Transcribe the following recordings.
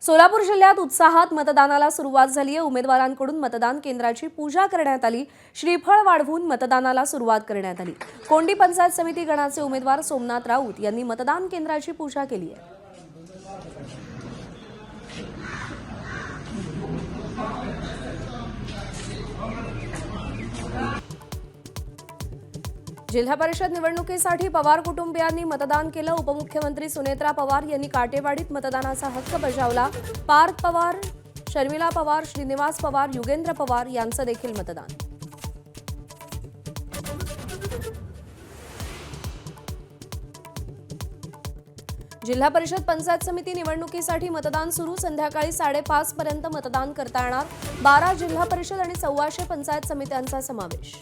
सोलापूर जिल्ह्यात उत्साहात मतदानाला सुरुवात झाली आहे। उमेदवारांकडून मतदान केंद्राची पूजा करण्यात आली। श्रीफळ वाढवून मतदानाला सुरुवात करण्यात आली। कोंडी पंचायत समिती गणाचे उमेदवार सोमनाथ राऊत यांनी मतदान केंद्राची पूजा केली आहे। जिल्हा परिषद निवडणुकीसाठी पवार कुटुंबियांनी मतदान केलं। उपमुख्यमंत्री सुनेत्रा पवार यांनी काटेवाडीत मतदानाचा हक्क बजावला। पार्थ पवार, शर्मिला पवार, श्रीनिवास पवार, युगेंद्र पवार यांचं देखील मतदान। जिल्हा परिषद पंचायत समिती निवडणुकीसाठी मतदान सुरू। संध्याकाळी 5:30 पर्यंत मतदान करता येणार। 12 जिल्हा परिषद आणि 1,400 पंचायत समित्यांचा समावेश।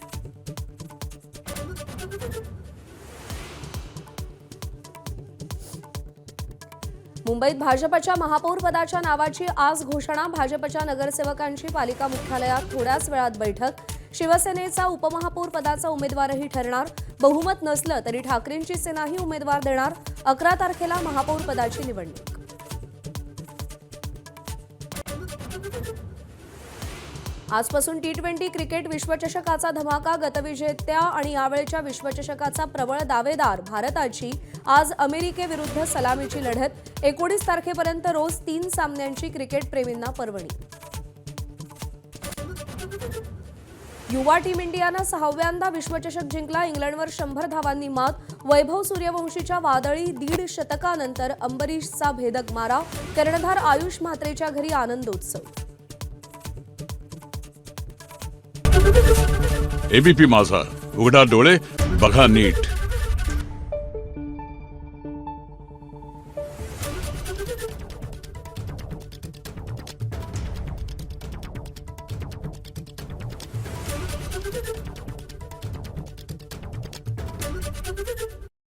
मुंबईत भाजपच्या महापौर पदाच्या नावाची आज घोषणा। भाजपच्या नगरसेवकांची पालिका मुख्यालयात थोड्याच वेळात बैठक। शिवसेनेचा उपमहापौर पदाचा उमेदवारही ठरणार। बहुमत नसलं तरी ठाकरेंची सेनाही उमेदवार देणार। 11 तारखेला महापौर पदाची निवडणूक। आजपासून T20 क्रिकेट विश्वचषकाचा धमाका। गतविजेत्या आणि यावेळच्या विश्वचषकाचा प्रबळ दावेदार भारताची आज अमेरिकेविरुद्ध सलामीची लढत। 19 तारखेपर्यंत रोज 3 सामन्यांची क्रिकेट प्रेमींना पर्वणी। युवा टीम इंडियानं 6व्यांदा विश्वचषक जिंकला। इंग्लंडवर 100 धावांनी मात। वैभव सूर्यवंशीच्या वादळी 1.5 शतकानंतर अंबरीशचा भेदक मारा। कर्णधार आयुष म्हात्रेच्या घरी आनंदोत्सव। एबीपी माझा, उघडा डोळे बघा नीट।